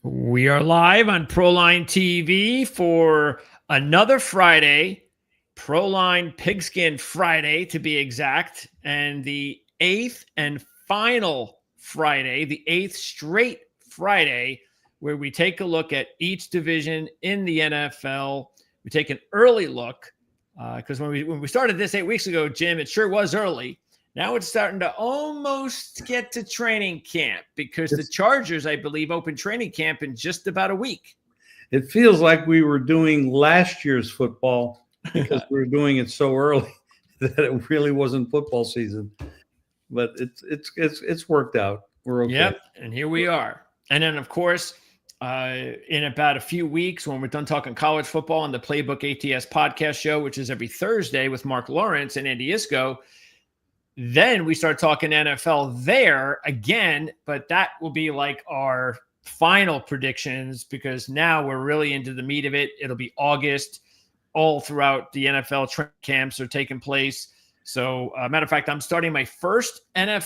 We are live on Proline TV for another Friday, Proline Pigskin Friday to be exact, and the eighth and final Friday, the eighth straight Friday, where we take a look at each division in the NFL. We take an early look because when we started this 8 weeks ago, Jim, it sure was early. Now it's starting to almost get to training camp because the Chargers, I believe, open training camp in just about a week. It feels like we were doing last year's football because we were doing it so early that it really wasn't football season. But it's worked out. We're okay. Yep, and here we are. And then, of course, in about a few weeks, when we're done talking college football on the Playbook ATS podcast show, which is every Thursday with Mark Lawrence and Andy Isco, then we start talking NFL there again, but that will be like our final predictions because now we're really into the meat of it. It'll be August. All throughout the NFL training camps are taking place. So, matter of fact, I'm starting my first of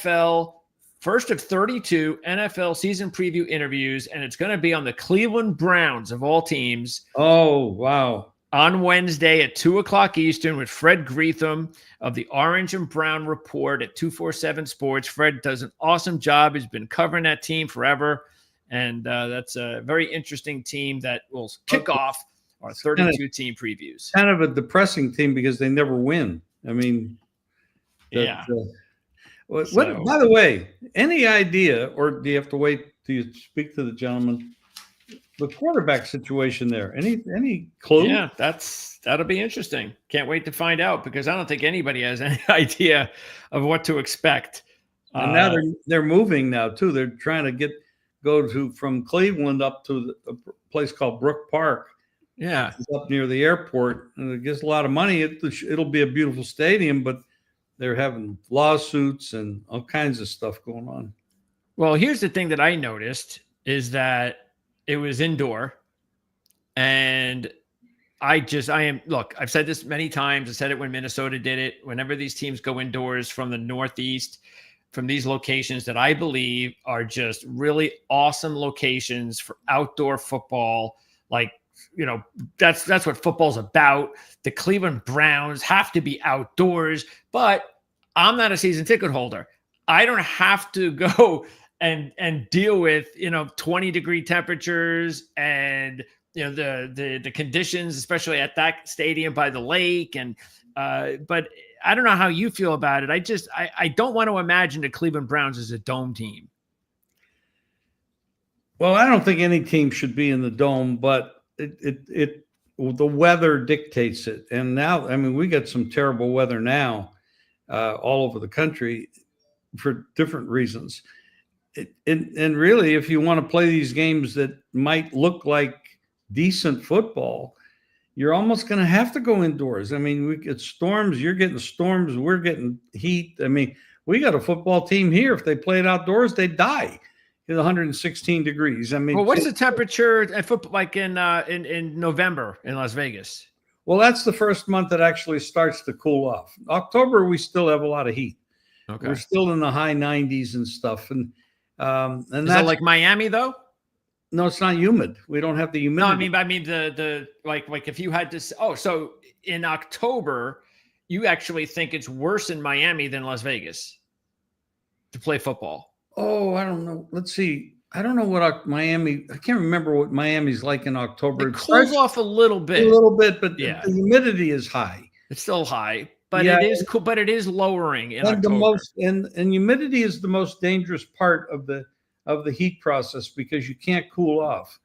32 NFL season preview interviews, and it's going to be on the Cleveland Browns of all teams. Oh, wow. On Wednesday at 2 o'clock Eastern with Fred Greetham of the Orange and Brown Report at 247 Sports. Fred does an awesome job. He's been covering that team forever, and that's a very interesting team that will kick off our 32-team previews. Kind of a depressing team because they never win. I mean, yeah. By the way, any idea, or do you have to wait till you speak to the gentleman? The quarterback situation there. Any clue? Yeah, that'll be interesting. Can't wait to find out because I don't think anybody has any idea of what to expect. And now they're moving now too. They're trying to go from Cleveland up to a place called Brook Park. Yeah, it's up near the airport, and it gets a lot of money. It'll be a beautiful stadium, but they're having lawsuits and all kinds of stuff going on. Well, here's the thing that I noticed is that it was indoor, and look, I've said this many times. I said it when Minnesota did it. Whenever these teams go indoors from the Northeast, from these locations that I believe are just really awesome locations for outdoor football, like, you know, that's what football's about. The Cleveland Browns have to be outdoors, but I'm not a season ticket holder. I don't have to go and deal with, 20-degree temperatures and, the conditions, especially at that stadium by the lake. And, but I don't know how you feel about it. I don't want to imagine the Cleveland Browns as a dome team. Well, I don't think any team should be in the dome, but the weather dictates it. And now, I mean, we got some terrible weather now all over the country for different reasons. And really, if you want to play these games that might look like decent football, you're almost going to have to go indoors. I mean, we get storms. You're getting storms. We're getting heat. I mean, we got a football team here. If they played outdoors, they'd die. It's 116 degrees. I mean, well, what's the temperature at football like in November in Las Vegas? Well, that's the first month that actually starts to cool off. October, we still have a lot of heat. Okay, we're still in the high 90s and stuff. And is that like Miami though? No, it's not humid. We don't have the humidity. No, I mean the like if you had to. So in October, you actually think it's worse in Miami than Las Vegas to play football? Oh, I don't know. Let's see. I don't know what Miami. I can't remember what Miami's like in October. It cools off a little bit, but yeah, the humidity is high. It's still high, but it is cool. But it is lowering in and October. And humidity is the most dangerous part of the heat process because you can't cool off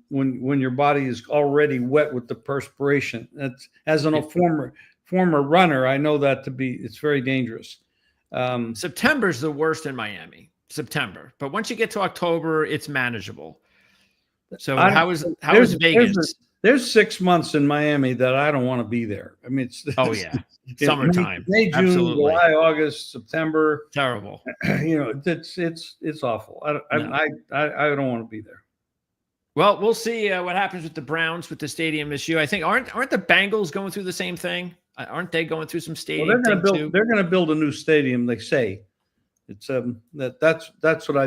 when your body is already wet with the perspiration. That's as a former runner, I know that it's very dangerous. September's the worst in Miami. September, but once you get to October, it's manageable. So how is Vegas? There's 6 months in Miami that I don't want to be there. I mean, summertime, May, June, absolutely. July, August, September. Terrible. It's awful. I don't want to be there. Well, we'll see what happens with the Browns with the stadium issue. I think aren't the Bengals going through the same thing? Aren't they going through some stadium? Well, they're going to build a new stadium. They say It's that's what I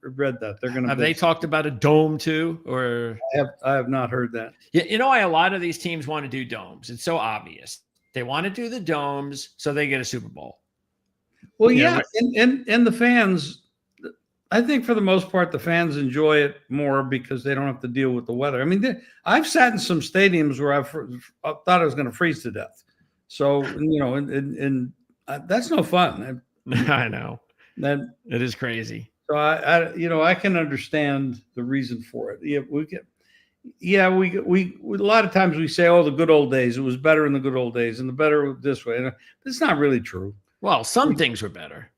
read that they're going to. Have they talked about a dome too, or I have not heard that. Yeah, you know why a lot of these teams want to do domes? It's so obvious. They want to do the domes so they get a Super Bowl. Well, yeah, and the fans, I think for the most part, the fans enjoy it more because they don't have to deal with the weather. I mean, I've sat in some stadiums where I thought I was going to freeze to death. So, and that's no fun. I know. That it is crazy. So I can understand the reason for it. Yeah, we a lot of times we say, oh, the good old days. It was better in the good old days, and the better this way. And it's not really true. Well, some things were better.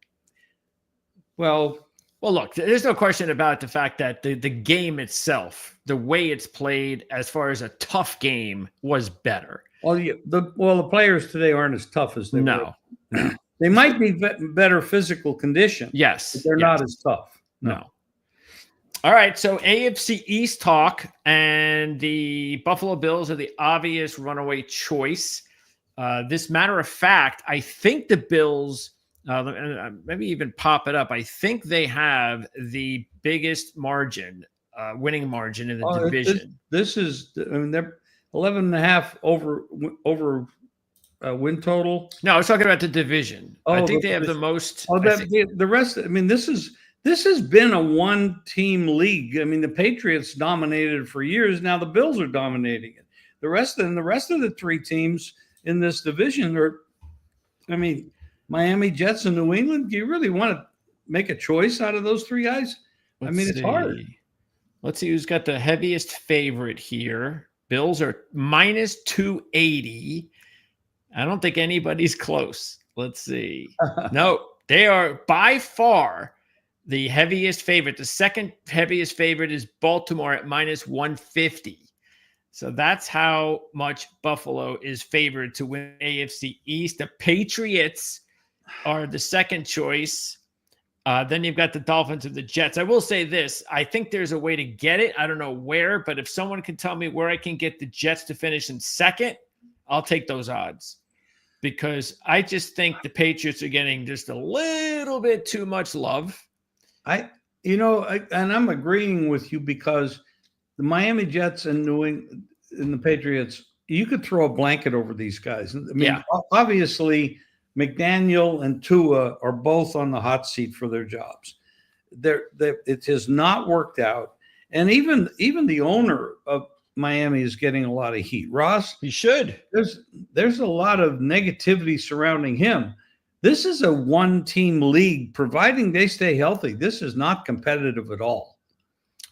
Well, look, there's no question about the fact that the game itself, the way it's played, as far as a tough game, was better. Well, the players today aren't as tough as they were. No. They might be better physical condition. Yes. But they're not as tough. No. All right. So AFC East talk, and the Buffalo Bills are the obvious runaway choice. This matter of fact, I think the Bills, maybe even pop it up, I think they have the biggest margin, winning margin in the division. They're 11.5 over win total. No, I was talking about the division. I think they have the most. The rest. I mean, this has been a one-team league. I mean, the Patriots dominated it for years. Now the Bills are dominating it. The rest of the three teams in this division are. I mean, Miami, Jets, and New England. Do you really want to make a choice out of those three guys? It's hard. Let's see who's got the heaviest favorite here. Bills are minus 280. I don't think anybody's close. Let's see. No, they are by far the heaviest favorite. The second heaviest favorite is Baltimore at minus 150. So that's how much Buffalo is favored to win AFC East. The Patriots are the second choice. Then you've got the Dolphins and the Jets. I will say this. I think there's a way to get it. I don't know where, but if someone can tell me where I can get the Jets to finish in second, I'll take those odds. Because I just think the Patriots are getting just a little bit too much love. And I'm agreeing with you because the Miami Jets and New England and the Patriots, you could throw a blanket over these guys. I mean, obviously, McDaniel and Tua are both on the hot seat for their jobs. It has not worked out, and even the owner of Miami is getting a lot of heat. Ross, he should. There's a lot of negativity surrounding him. This is a one-team league, providing they stay healthy. This is not competitive at all.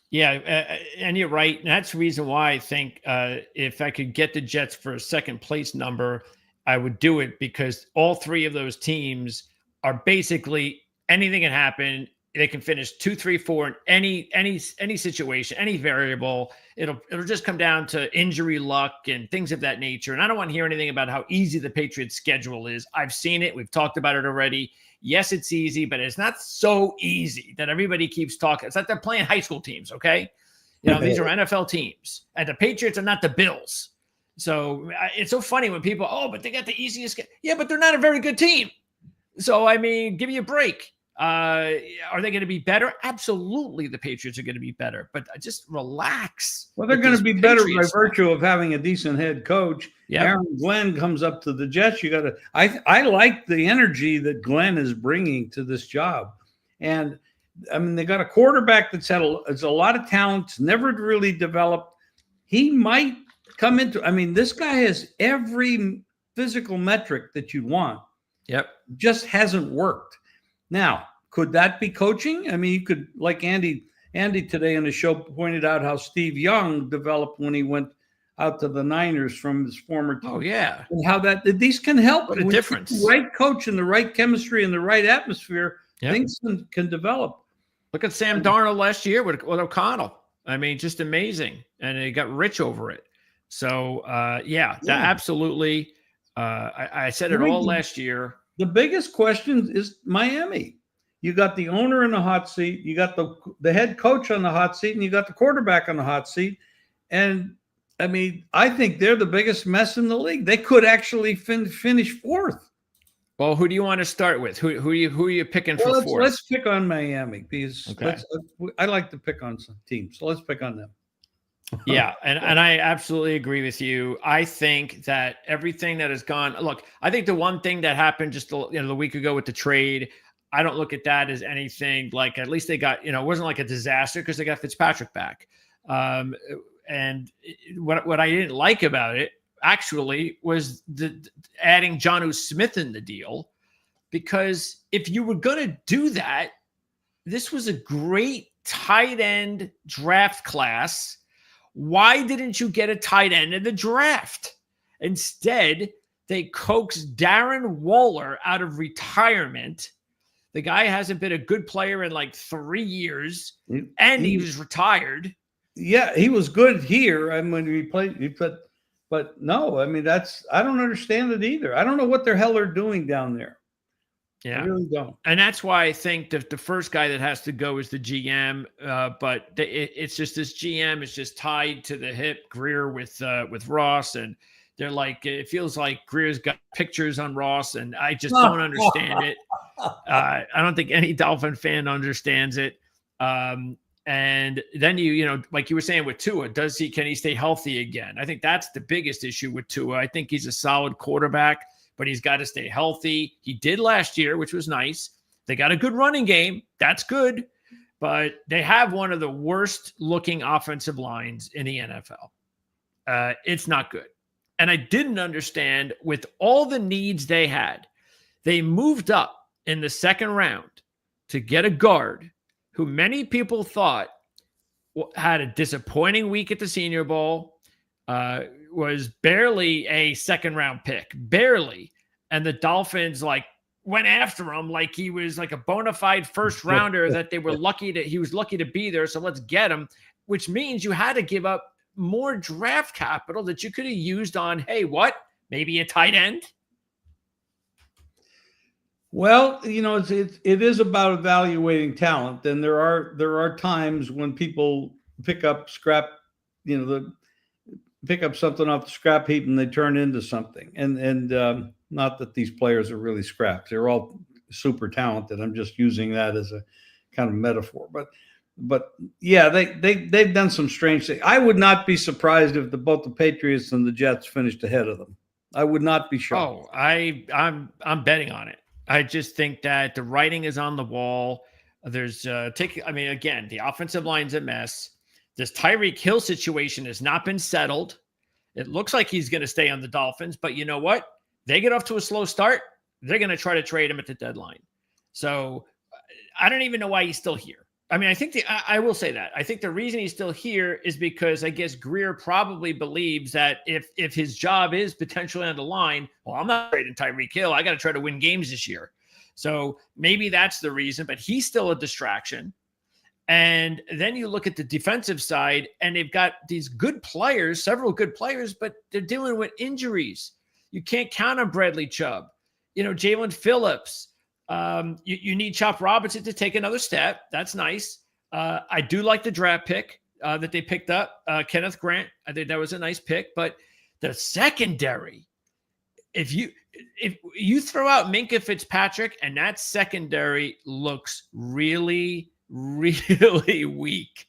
Yeah, and you're right. And that's the reason why I think if I could get the Jets for a second place number, I would do it, because all three of those teams are basically anything can happen. They can finish 2, 3, 4 in any situation, any variable. It'll just come down to injury luck and things of that nature. And I don't want to hear anything about how easy the Patriots' schedule is. I've seen it. We've talked about it already. Yes, it's easy, but it's not so easy that everybody keeps talking. It's like they're playing high school teams, okay? These are NFL teams, and the Patriots are not the Bills. So it's so funny when people, but they got the easiest. Yeah, but they're not a very good team. So, I mean, give me a break. Are they going to be better? Absolutely, the Patriots are going to be better, but just relax. Well, they're going to be better by virtue of having a decent head coach. Yep. Aaron Glenn comes up to the Jets. I like the energy that Glenn is bringing to this job. And I mean, they got a quarterback that's a lot of talent, never really developed. He might come into, this guy has every physical metric that you'd want. Yep. Just hasn't worked. Now, could that be coaching? I mean, you could, like Andy today on the show pointed out how Steve Young developed when he went out to the Niners from his former team. Oh, yeah. And how these can help. What a difference. The right coach and the right chemistry and the right atmosphere, things can develop. Look at Sam Darnold last year with O'Connell. I mean, just amazing. And he got rich over it. So, absolutely. I said it all last year. The biggest question is Miami. You got the owner in the hot seat. You got the head coach on the hot seat, and you got the quarterback on the hot seat. And, I mean, I think they're the biggest mess in the league. They could actually finish fourth. Well, who do you want to start with? Who are you picking for Well, fourth? let's pick on Miami because Okay. I like to pick on some teams, so let's pick on them. Yeah, and I absolutely agree with you. I think that everything that has gone. Look, I think the one thing that happened just the week ago with the trade, I don't look at that as anything like. At least they got it wasn't like a disaster because they got Fitzpatrick back. And what I didn't like about it actually was the adding Jonnu Smith in the deal, because if you were going to do that, this was a great tight end draft class. Why didn't you get a tight end in the draft? Instead, they coaxed Darren Waller out of retirement. The guy hasn't been a good player in like 3 years, and he was retired. Yeah, he was good here. And when he played, but no, I mean, I don't understand it either. I don't know what the hell they're doing down there. Yeah, I really don't. And that's why I think that the first guy that has to go is the GM. But it's just this GM is just tied to the hip, Greer with Ross, and they're like, it feels like Greer's got pictures on Ross, and I just don't understand it. I don't think any Dolphin fan understands it. And then like you were saying with Tua, can he stay healthy again? I think that's the biggest issue with Tua. I think he's a solid quarterback, but he's got to stay healthy. He did last year, which was nice. They got a good running game. That's good. But they have one of the worst looking offensive lines in the NFL. It's not good. And I didn't understand, with all the needs they had, they moved up in the second round to get a guard who many people thought had a disappointing week at the Senior Bowl, was barely a second round pick, barely. And the Dolphins went after him like he was like a bona fide first rounder that he was lucky to be there. So let's get him, which means you had to give up more draft capital that you could have used on, hey, maybe a tight end. Well, it is about evaluating talent, and there are times when people pick up scrap, pick up something off the scrap heap and they turn into something. And not that these players are really scraps; they're all super talented. I'm just using that as a kind of metaphor, but yeah, they've done some strange things. I would not be surprised if both the Patriots and the Jets finished ahead of them. I would not be shocked. Oh, I'm betting on it. I just think that the writing is on the wall. There's again, the offensive line's a mess. This Tyreek Hill situation has not been settled. It looks like he's going to stay on the Dolphins, but you know what? They get off to a slow start. They're going to try to trade him at the deadline. So I don't even know why he's still here. I mean, I will say that. I think the reason he's still here is because I guess Greer probably believes that if his job is potentially on the line, well, I'm not trading Tyreek Hill. I got to try to win games this year. So maybe that's the reason, but he's still a distraction. And then you look at the defensive side, and they've got these good players, several good players, but they're dealing with injuries. You can't count on Bradley Chubb. Jalen Phillips. You need Chop Robinson to take another step. That's nice. I do like the draft pick that they picked up, Kenneth Grant. I think that was a nice pick. But the secondary, if you throw out Minkah Fitzpatrick, and that secondary looks really, really weak.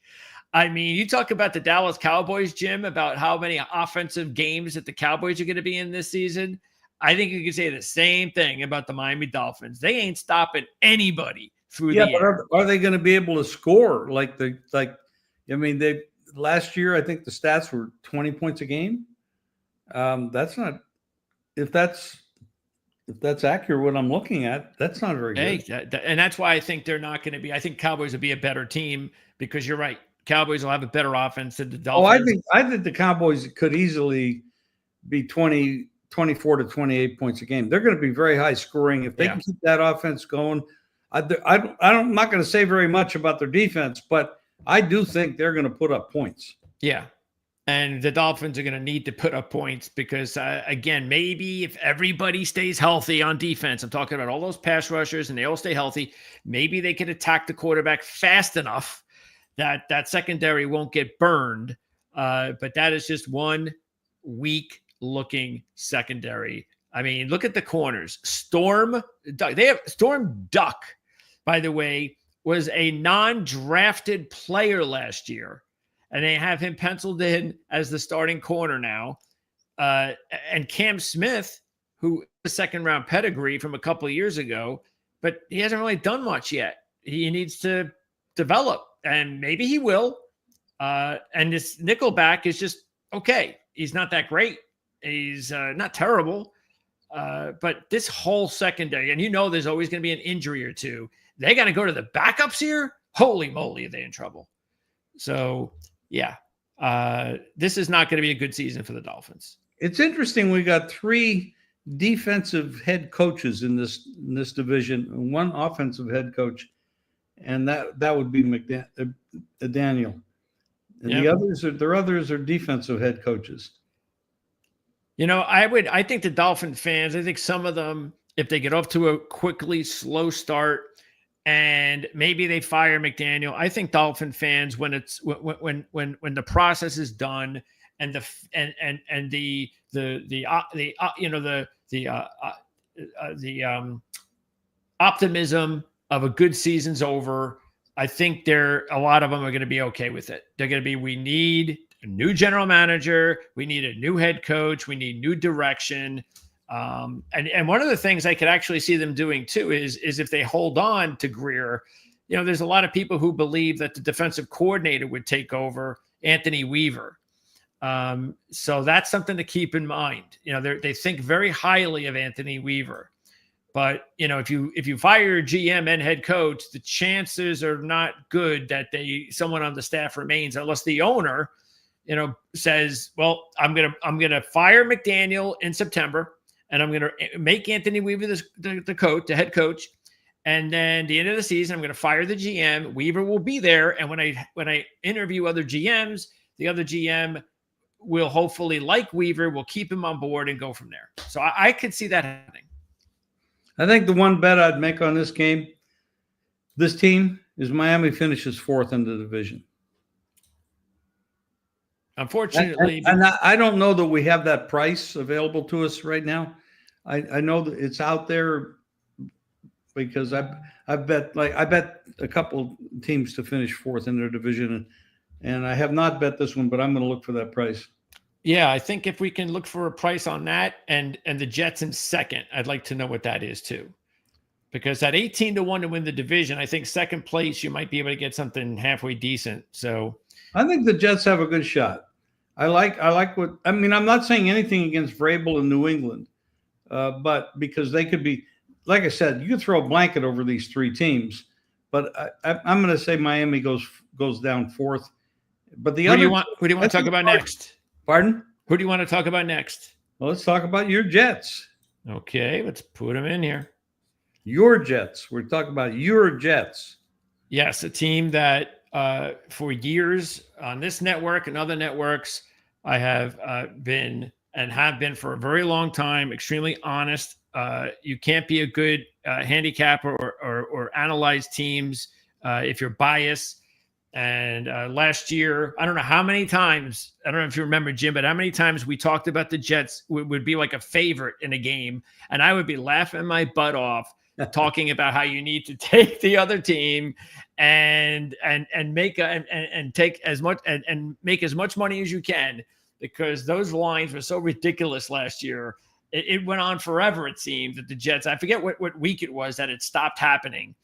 I mean, you talk about the Dallas Cowboys, Jim, about how many offensive games that the Cowboys are going to be in this season. I think you could say the same thing about the Miami Dolphins. They ain't stopping anybody through the air. But are they going to be able to score they last year, I think the stats were 20 points a game. That's not, if that's accurate, what I'm looking at, that's not very good. And that's why I think they're not going to be. I think Cowboys will be a better team, because you're right. Cowboys will have a better offense than the Dolphins. I think the Cowboys could easily be 24 to 28 points a game. They're going to be very high scoring. If they can keep that offense going, I'm not going to say very much about their defense, but I do think they're going to put up points. Yeah. And the Dolphins are going to need to put up points because, again, maybe if everybody stays healthy on defense, I'm talking about all those pass rushers and they all stay healthy, maybe they could attack the quarterback fast enough that that secondary won't get burned. But that is just one weak looking secondary. I mean, look at the corners. Storm Duck. They have Storm Duck, by the way, was a non-drafted player last year, and they have him penciled in as the starting corner now. And Cam Smith, who is a second-round pedigree from a couple of years ago, but he hasn't really done much yet. He needs to develop, and maybe he will. And this Nickelback is just okay. He's not that great. He's not terrible. But this whole secondary, and there's always going to be an injury or two. They got to go to the backups here. Holy moly, are they in trouble? So, yeah, this is not going to be a good season for the Dolphins. It's interesting. We got 3 defensive head coaches in this division, and 1 offensive head coach, and that would be Daniel. And Yep. the others are defensive head coaches. I think the Dolphin fans, I think some of them, if they get off to a quickly slow start and maybe they fire McDaniel, I think Dolphin fans, when the process is done and the optimism of a good season's over, I think a lot of them are going to be okay with it. They're going to be, we need a new general manager. We need a new head coach. We need new direction. And one of the things I could actually see them doing too is if they hold on to Greer, there's a lot of people who believe that the defensive coordinator would take over, Anthony Weaver. So that's something to keep in mind. They think very highly of Anthony Weaver. But, if you fire your GM and head coach, the chances are not good that someone on the staff remains, unless the owner, says, well, I'm going to fire McDaniel in September, and I'm going to make Anthony Weaver the head coach. And then the end of the season, I'm going to fire the GM. Weaver will be there. And when I interview other GMs, the other GM will hopefully like Weaver, will keep him on board and go from there. So I could see that happening. I think the one bet I'd make on this team is Miami finishes 4th in the division. Unfortunately. And I don't know that we have that price available to us right now. I know that it's out there because I bet a couple teams to finish 4th in their division, and I have not bet this one, but I'm going to look for that price. Yeah, I think if we can look for a price on that and the Jets in second, I'd like to know what that is too. Because at 18-1 to win the division, I think second place, you might be able to get something halfway decent. So I think the Jets have a good shot. I like I'm not saying anything against Vrabel in New England, but because they could be, like I said, you could throw a blanket over these 3 teams, but I'm going to say Miami goes down 4th. But who do you want to talk about next? Pardon? Who do you want to talk about next? Well, let's talk about your Jets. Okay, let's put them in here. Your Jets. We're talking about your Jets. Yes, a team that for years on this network and other networks, I have been for a very long time, extremely honest. You can't be a good handicapper or analyze teams if you're biased. And last year, I don't know how many times, I don't know if you remember, Jim, but how many times we talked about the Jets would be like a favorite in a game. And I would be laughing my butt off talking about how you need to take the other team and make and take as much and make as much money as you can, because those lines were so ridiculous last year. It went on forever, it seemed, that the Jets, I forget what week it was that it stopped happening.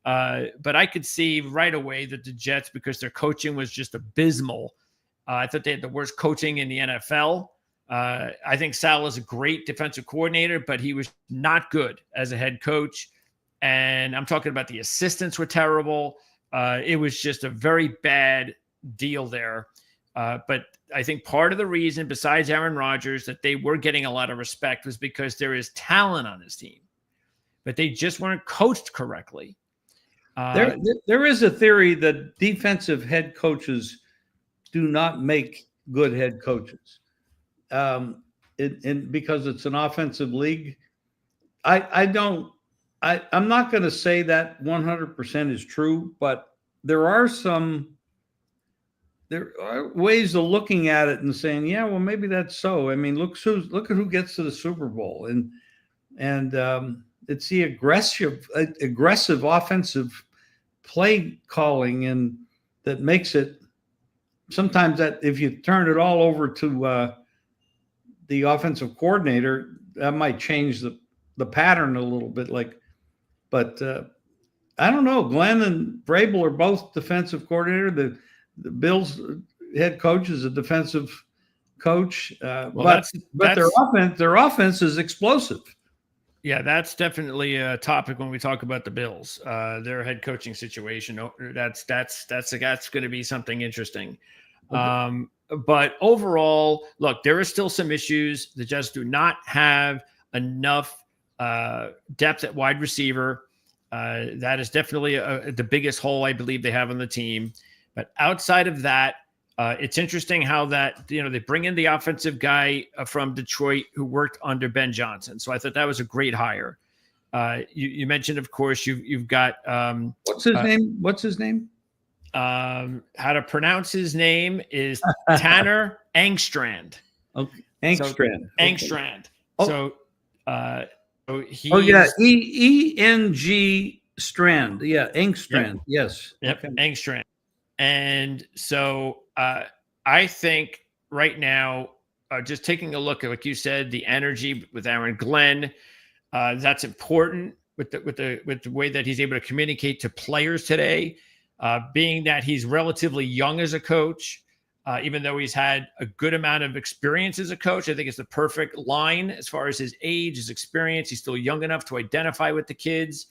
But I could see right away that the Jets, because their coaching was just abysmal, I thought they had the worst coaching in the NFL. I think Sal is a great defensive coordinator, but he was not good as a head coach. And I'm talking about the assistants were terrible. It was just a very bad deal there. But I think part of the reason, besides Aaron Rodgers, that they were getting a lot of respect was because there is talent on this team, but they just weren't coached correctly. There is a theory that defensive head coaches do not make good head coaches, because it's an offensive league. I'm not going to say that 100% is true, but there are ways of looking at it and saying, yeah, well, maybe that's so. I mean, look at who gets to the Super Bowl, and and it's the aggressive offensive play calling, and that makes it sometimes that if you turn it all over to the offensive coordinator, that might change the pattern a little bit. But I don't know. Glenn and Vrabel are both defensive coordinator. The Bills head coach is a defensive coach, but their offense is explosive. Yeah, that's definitely a topic when we talk about the Bills, their head coaching situation. That's going to be something interesting. But overall, look, there are still some issues. The Jets do not have enough depth at wide receiver. That is definitely the biggest hole I believe they have on the team. But outside of that, it's interesting how that, they bring in the offensive guy from Detroit who worked under Ben Johnson. So I thought that was a great hire. You mentioned, of course, you've got what's his name? What's his name? How to pronounce his name is Tanner Engstrand. Okay, Engstrand. So, Engstrand. Oh. So he. Oh yeah, ENG Strand. Yeah, Engstrand. Yep. Yes. Yep. Okay. Engstrand. And so I think right now, just taking a look at, like you said, the energy with Aaron Glenn, that's important with the way that he's able to communicate to players today. Being that he's relatively young as a coach, even though he's had a good amount of experience as a coach, I think it's the perfect line as far as his age, his experience. He's still young enough to identify with the kids.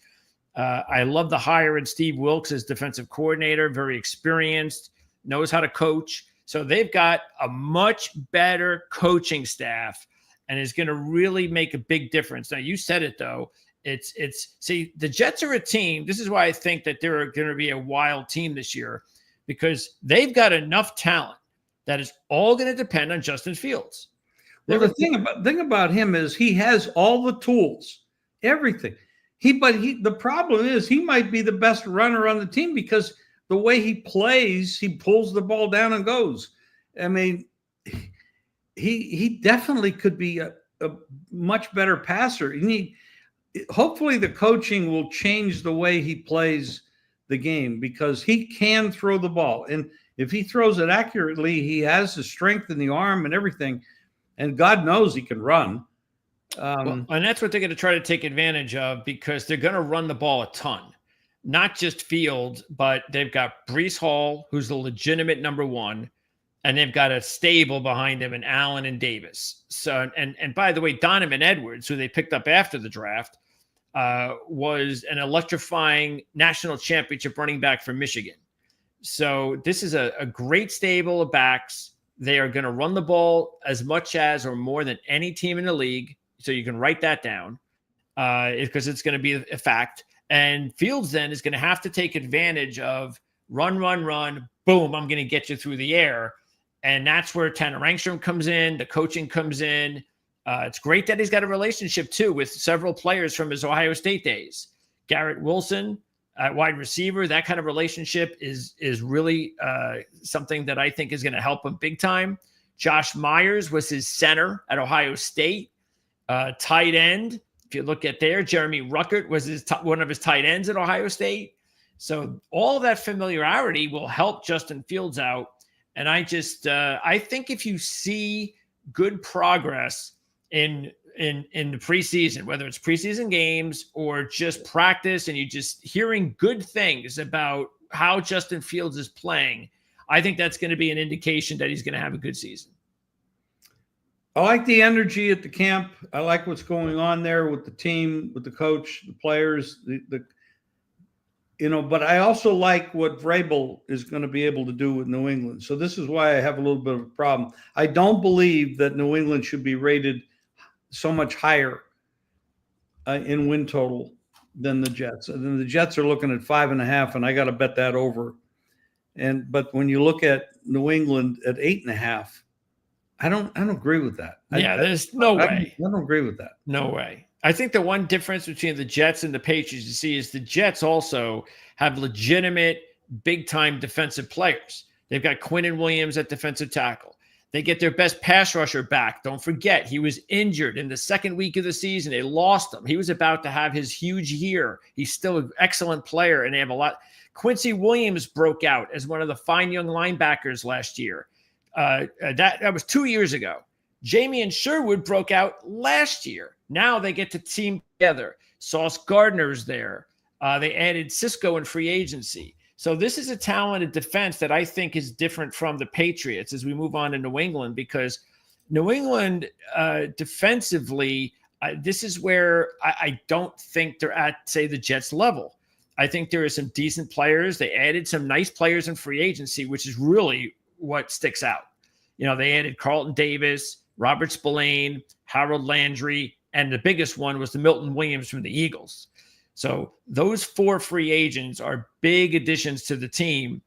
I love the hire in Steve Wilks as defensive coordinator, very experienced, knows how to coach. So they've got a much better coaching staff and is going to really make a big difference. Now, you said it, though. See, the Jets are a team. This is why I think that they're going to be a wild team this year, because they've got enough talent that is all going to depend on Justin Fields. Well, the thing about him is he has all the tools, everything. The problem is he might be the best runner on the team because the way he plays, he pulls the ball down and goes. I mean, he definitely could be a much better passer. Hopefully the coaching will change the way he plays the game, because he can throw the ball. And if he throws it accurately, he has the strength in the arm and everything. And God knows he can run. And that's what they're going to try to take advantage of, because they're going to run the ball a ton, not just Fields, but they've got Breece Hall, who's the legitimate number one, and they've got a stable behind him in Allen and Davis. So, and by the way, Donovan Edwards, who they picked up after the draft, was an electrifying national championship running back from Michigan. So this is a great stable of backs. They are going to run the ball as much as or more than any team in the league. So you can write that down because it's going to be a fact. And Fields then is going to have to take advantage of run, boom, I'm going to get you through the air. And that's where Tanner Engstrom comes in. The coaching comes in. It's great that he's got a relationship, too, with several players from his Ohio State days. Garrett Wilson, wide receiver, that kind of relationship is really something that I think is going to help him big time. Josh Myers was his center at Ohio State. Tight end, if you look at there, Jeremy Ruckert was one of his tight ends at Ohio State. So all that familiarity will help Justin Fields out. And I think if you see good progress in the preseason, whether it's preseason games or just practice, and you just hearing good things about how Justin Fields is playing, I think that's going to be an indication that he's going to have a good season. I like the energy at the camp. I like what's going on there with the team, with the coach, the players, but I also like what Vrabel is going to be able to do with New England. So this is why I have a little bit of a problem. I don't believe that New England should be rated so much higher in win total than the Jets. And then the Jets are looking at 5.5, and I got to bet that over. But when you look at New England at 8.5, I don't agree with that. There's no way. I don't agree with that. No way. I think the one difference between the Jets and the Patriots you see is the Jets also have legitimate big-time defensive players. They've got Quinnen Williams at defensive tackle. They get their best pass rusher back. Don't forget, he was injured in the second week of the season. They lost him. He was about to have his huge year. He's still an excellent player, and they have a lot. Quincy Williams broke out as one of the fine young linebackers last year. That was 2 years ago. Jamie Sherwood broke out last year. Now they get to team together. Sauce Gardner's there. They added Cisco in free agency. So this is a talented defense that I think is different from the Patriots as we move on to New England, because New England defensively, this is where I don't think they're at, say, the Jets level. I think there are some decent players. They added some nice players in free agency, which is really what sticks out. They added Carlton Davis, Robert Spillane, Harold Landry, and the biggest one was the Milton Williams from the Eagles. So those 4 free agents are big additions to the team,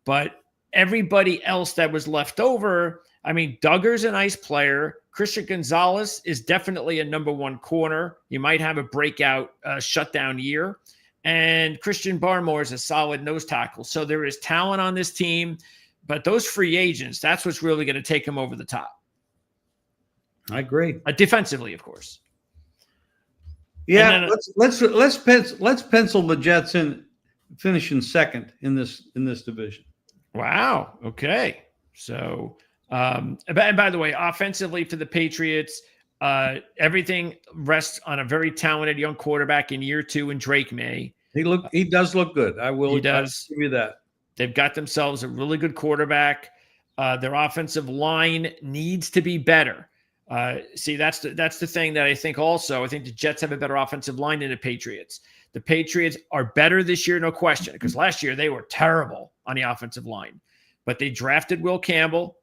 but everybody else that was left over, I mean, Duggar's a nice player. Christian Gonzalez is definitely a number 1 corner. You might have a breakout shutdown year. And Christian Barmore is a solid nose tackle. So there is talent on this team, but those free agents, that's what's really going to take them over the top. I agree. Defensively, of course. Yeah, let's pencil the Jets in finishing second in this division. Wow. Okay. So, and by the way, offensively for the Patriots, everything rests on a very talented young quarterback in year 2 in Drake May. He does look good. He does. Give you that. They've got themselves a really good quarterback. Their offensive line needs to be better. See, that's the thing that I think also. I think the Jets have a better offensive line than the Patriots. The Patriots are better this year, no question, because last year they were terrible on the offensive line. But they drafted Will Campbell.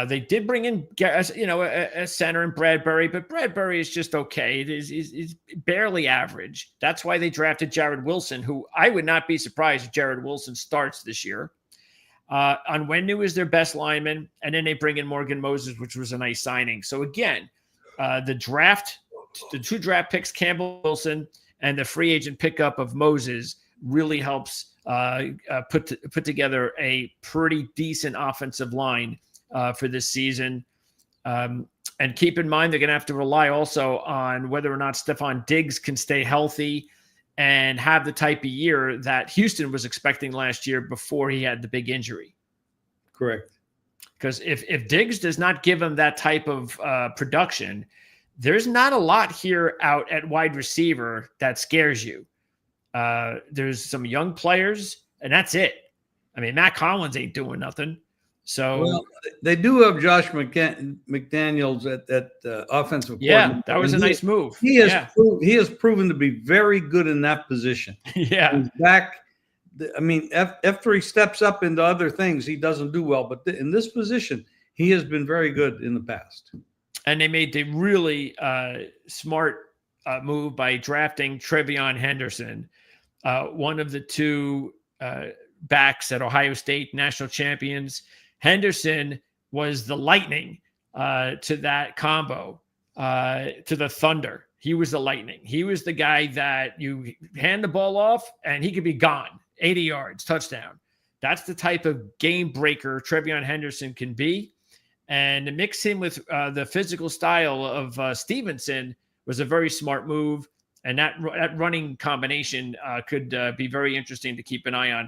They did bring in, a center in Bradbury, but Bradbury is just okay. He's barely average. That's why they drafted Jared Wilson, who I would not be surprised if Jared Wilson starts this year. Onwenu is their best lineman, and then they bring in Morgan Moses, which was a nice signing. So again, the 2 draft picks, Campbell, Wilson, and the free agent pickup of Moses really helps put together a pretty decent offensive line for this season. And keep in mind, they're going to have to rely also on whether or not Stephon Diggs can stay healthy and have the type of year that Houston was expecting last year before he had the big injury. Correct. Because if Diggs does not give him that type of production, there's not a lot here out at wide receiver that scares you. There's some young players, and that's it. I mean, Matt Collins ain't doing nothing. So they do have Josh McDaniels at offensive coordinator. Yeah, that was a nice move. He has proven to be very good in that position. Yeah. He's back. I mean, after he steps up into other things, he doesn't do well. But in this position, he has been very good in the past. And they made the really smart move by drafting Trevion Henderson, one of the 2 backs at Ohio State, national champions. Henderson was the lightning to that combo, to the Thunder. He was the lightning. He was the guy that you hand the ball off and he could be gone, 80 yards, touchdown. That's the type of game breaker Trevion Henderson can be. And to mix him with the physical style of Stevenson was a very smart move. And that running combination could be very interesting to keep an eye on.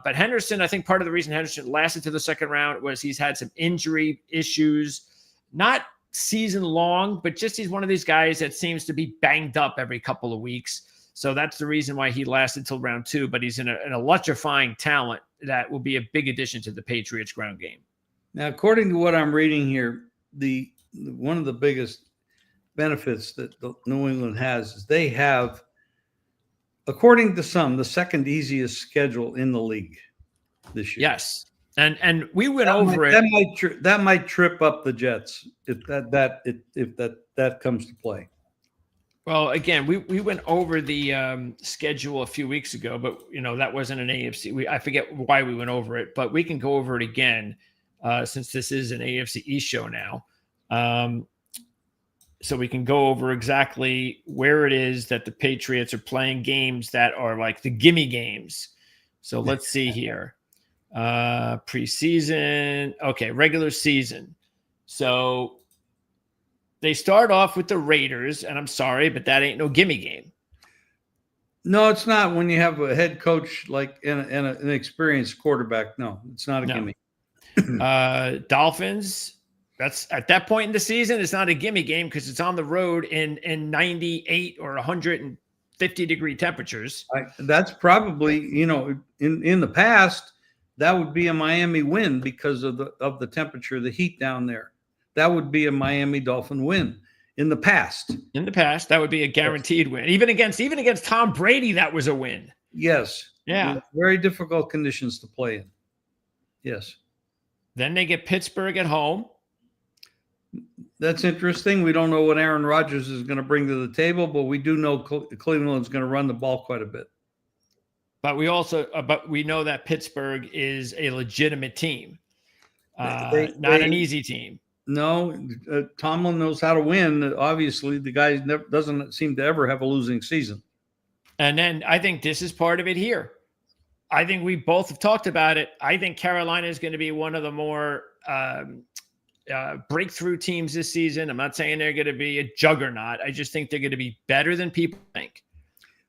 But Henderson, I think part of the reason Henderson lasted to the second round was he's had some injury issues, not season long, but just he's one of these guys that seems to be banged up every couple of weeks. So that's the reason why he lasted till round 2, but he's an electrifying talent that will be a big addition to the Patriots ground game. Now, according to what I'm reading here, one of the biggest benefits that New England has is they have, according to some, the second easiest schedule in the league this year. Yes, and we went over it. That might trip up the Jets if that comes to play. Well, again, we went over the schedule a few weeks ago, but that wasn't an AFC. I forget why we went over it, but we can go over it again since this is an AFC East show now. So we can go over exactly where it is that the Patriots are playing games that are like the gimme games. So let's see here. Preseason. Okay, regular season. So they start off with the Raiders, and I'm sorry, but that ain't no gimme game. No, it's not when you have a head coach like an experienced quarterback. No, it's not a gimme. Dolphins, that's at that point in the season, it's not a gimme game because it's on the road in 98 or 150-degree temperatures. That's probably, in the past, that would be a Miami win because of the temperature, the heat down there. That would be a Miami Dolphin win. In the past, that would be a guaranteed win. Even against Tom Brady, that was a win. Yes. Yeah. Very difficult conditions to play in. Yes. Then they get Pittsburgh at home. That's interesting. We don't know what Aaron Rodgers is going to bring to the table, but we do know Cleveland's going to run the ball quite a bit. But we know that Pittsburgh is a legitimate team, not an easy team. No, Tomlin knows how to win. Obviously, the guy doesn't seem to ever have a losing season. And then I think this is part of it here. I think we both have talked about it. I think Carolina is going to be one of the more breakthrough teams this season. I'm not saying they're going to be a juggernaut. I just think they're going to be better than people think.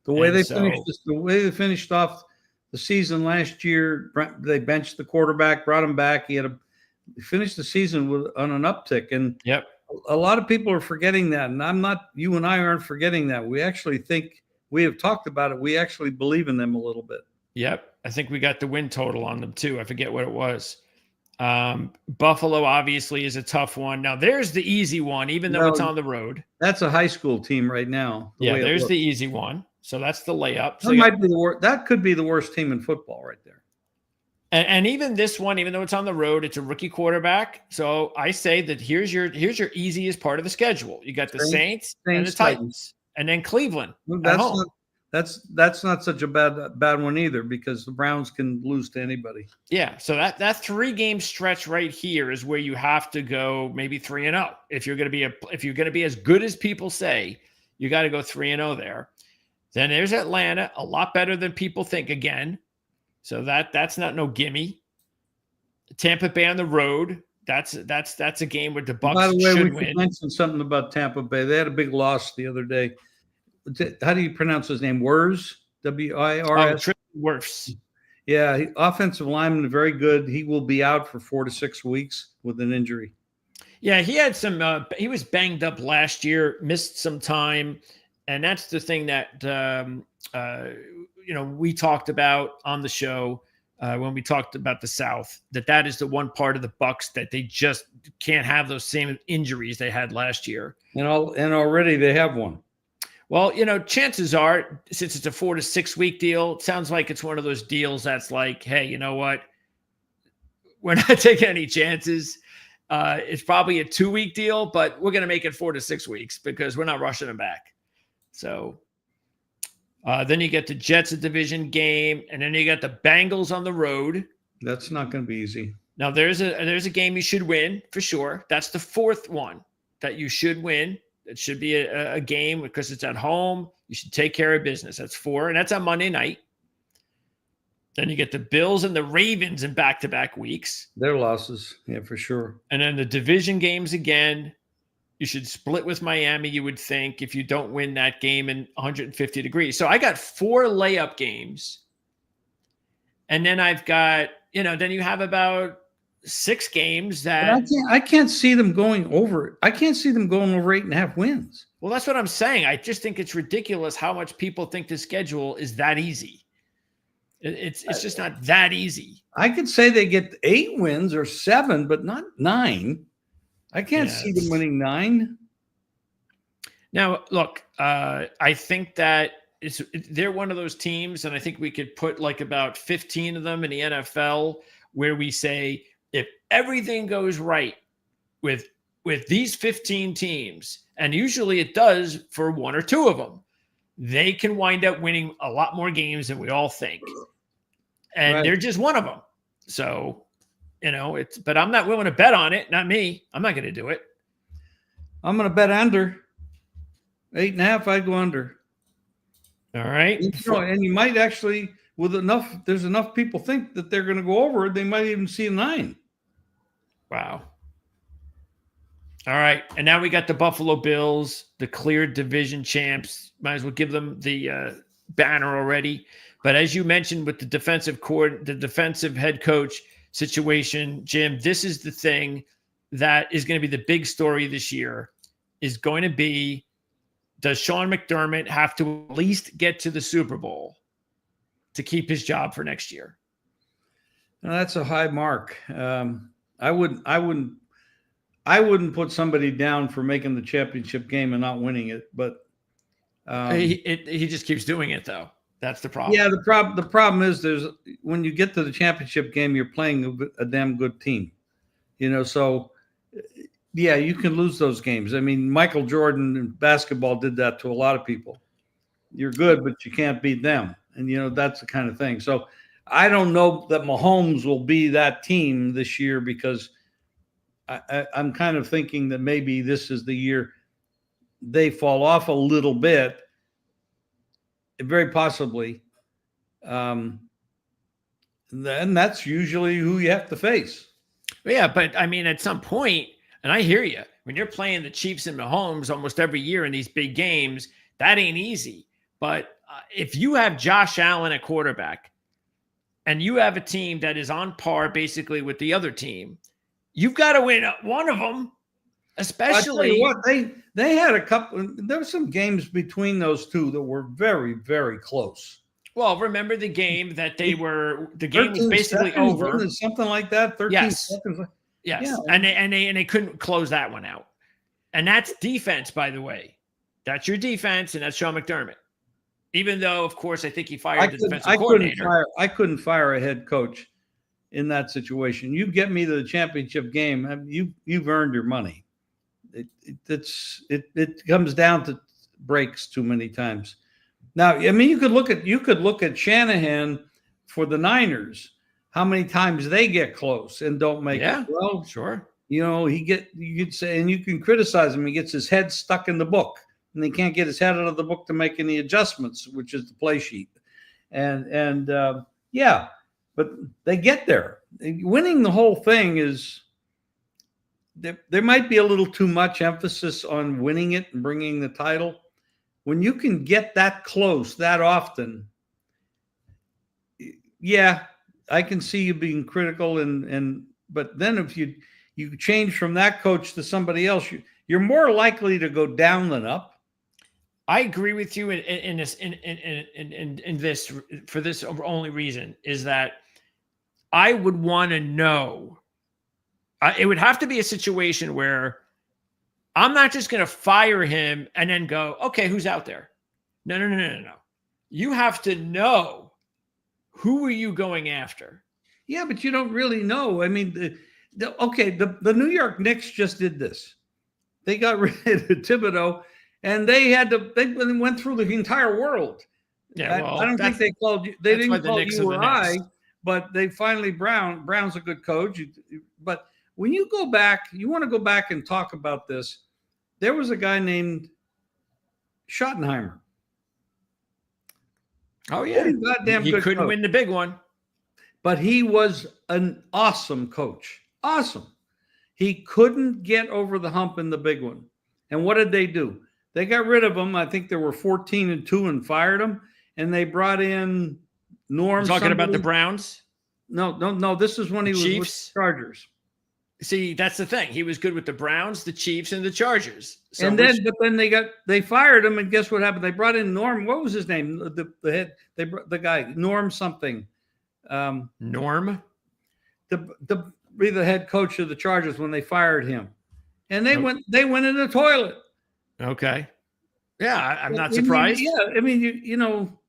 The way they finished off the season last year, they benched the quarterback, brought him back. He finished the season on an uptick, and yep, a lot of people are forgetting that. And you and I aren't forgetting that. We actually think we have talked about it. We actually believe in them a little bit. Yep. I think we got the win total on them too. I forget what it was. Buffalo obviously is a tough one. Now there's the easy one, even though it's on the road. That's a high school team right now. There's the easy one. So that's the layup. So that could be the worst team in football right there. And even this one, even though it's on the road, it's a rookie quarterback. So I say that here's your easiest part of the schedule. You got the Saints and the Titans, and then Cleveland. That's not such a bad one either, because the Browns can lose to anybody. Yeah, so that 3-game stretch right here is where you have to go maybe 3-0. If you're going to be as good as people say, you got to go 3-0 there. Then there's Atlanta, a lot better than people think again. So that's not no gimme. Tampa Bay on the road. That's a game where the Bucs By the way, should we win. mentioned something about Tampa Bay. They had a big loss the other day. How do you pronounce his name? Wirfs? W-I-R-S? Wirfs. Yeah, offensive lineman, very good. He will be out for 4 to 6 weeks with an injury. Yeah, he had some. He was banged up last year, missed some time, and that's the thing that we talked about on the show when we talked about the South. That is the one part of the Bucs that they just can't have those same injuries they had last year. And already they have one. Well, chances are, since it's a 4 to 6 week deal, it sounds like it's one of those deals that's like, hey, you know what? We're not taking any chances. It's probably a 2-week deal, but we're going to make it 4 to 6 weeks because we're not rushing them back. So then you get the Jets, a division game, and then you got the Bengals on the road. That's not going to be easy. Now there's a game you should win for sure. That's the 4th one that you should win. It should be a game because it's at home. You should take care of business. That's 4, and that's on Monday night. Then you get the Bills and the Ravens in back-to-back weeks. Their losses, yeah, for sure. And then the division games again. You should split with Miami, you would think, if you don't win that game in 150 degrees. So I got 4 layup games. And then I've got, then you have about 6 games that I can't see them going over. I can't see them going over 8.5 wins. Well, that's what I'm saying. I just think it's ridiculous how much people think the schedule is that easy. It's just not that easy. I could say they get 8 wins or 7, but not 9. I can't see them winning 9. Now, look, I think that they're one of those teams, and I think we could put like about 15 of them in the NFL where we say, if everything goes right with these 15 teams, and usually it does for 1 or 2 of them, they can wind up winning a lot more games than we all think. And they're just one of them. So, but I'm not willing to bet on it. Not me. I'm not going to do it. I'm going to bet under 8.5. I'd go under. All right. And you might actually, there's enough people think that they're going to go over it. They might even see a 9. Wow. All right. And now we got the Buffalo Bills, the clear division champs. Might as well give them the banner already. But as you mentioned with the the defensive head coach situation, Jim, this is the thing that is going to be the big story this year is going to be, does Sean McDermott have to at least get to the Super Bowl to keep his job for next year? Now, that's a high mark. I wouldn't put somebody down for making the championship game and not winning it, but he just keeps doing it though. That's the problem. Yeah, the problem is when you get to the championship game, you're playing a damn good team, So yeah, you can lose those games. I mean, Michael Jordan in basketball did that to a lot of people. You're good, but you can't beat them, and that's the kind of thing. So I don't know that Mahomes will be that team this year because I'm kind of thinking that maybe this is the year they fall off a little bit, very possibly. Then that's usually who you have to face. Yeah, but I mean, at some point, and I hear you, when you're playing the Chiefs and Mahomes almost every year in these big games, that ain't easy. But if you have Josh Allen at quarterback and you have a team that is on par basically with the other team, you've got to win one of them, especially. What they had a couple. There were some games between those two that were very, very close. Well, remember the game that the game was basically over, something like that. 13 seconds. Yes, yeah. and they couldn't close that one out. And that's defense, by the way. That's your defense, and that's Sean McDermott. Even though, of course, I think he fired the defensive coordinator. I couldn't fire a head coach in that situation. You get me to the championship game, you've earned your money. It comes down to breaks too many times. Now, I mean, you could look at Shanahan for the Niners. How many times they get close and don't make it? Well, sure. You could say, and you can criticize him. He gets his head stuck in the book, and he can't get his head out of the book to make any adjustments, which is the play sheet. Yeah, but they get there. Winning the whole thing is. There might be a little too much emphasis on winning it and bringing the title. When you can get that close that often, yeah, I can see you being critical. But then if you change from that coach to somebody else, you're more likely to go down than up. I agree with you in this for this only reason is that I would want to know. It would have to be a situation where I'm not just going to fire him and then go, okay, who's out there? No. You have to know who are you going after. Yeah, but you don't really know. I mean, the New York Knicks just did this. They got rid of Thibodeau, and they went through the entire world. Yeah, well, I don't think they called you. They didn't call you or I, but they finally Brown's a good coach, but. When you go back, you want to go back and talk about this. There was a guy named Schottenheimer. Oh, yeah. He couldn't win the big one. But he was an awesome coach. Awesome. He couldn't get over the hump in the big one. And what did they do? They got rid of him. I think there were 14-2 and fired him. And they brought in Norm. Talking about the Browns? No. This is when he was with the Chargers. See, that's the thing. He was good with the Browns, the Chiefs, and the Chargers. So but then they fired him, and guess what happened? They brought in Norm. What was his name? The guy Norm something. Norm. Be the head coach of the Chargers when they fired him, and they went in the toilet. Okay. Yeah, I'm not surprised. I mean,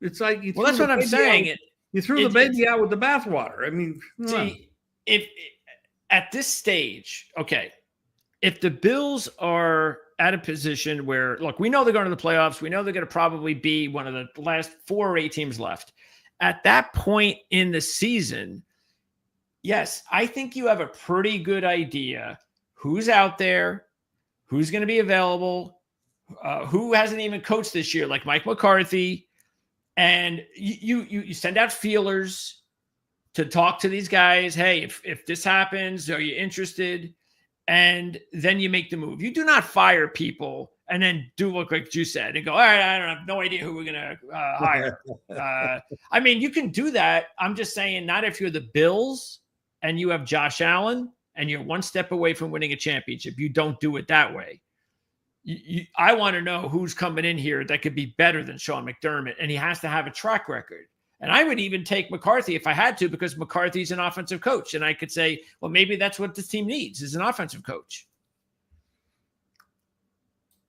it's like well, that's what I'm saying. You threw the baby out with the bathwater. I mean, if at this stage, okay, if the Bills are at a position where, look, we know they're going to the playoffs. We know they're going to probably be one of the last 4 or 8 teams left. At that point in the season, yes, I think you have a pretty good idea who's out there, who's going to be available, who hasn't even coached this year, like Mike McCarthy. And you send out feelers to talk to these guys. Hey, if this happens, are you interested? and then you make the move. You do not fire people and then do look like you said and go, all right, I don't have no idea who we're going to hire. I mean, you can do that. I'm just saying, not if you're the Bills and you have Josh Allen and you're one step away from winning a championship. You don't do it that way. I want to know who's coming in here that could be better than Sean McDermott, and he has to have a track record. And I would even take McCarthy if I had to, because McCarthy's an offensive coach. And I could say, well, maybe that's what this team needs, is an offensive coach.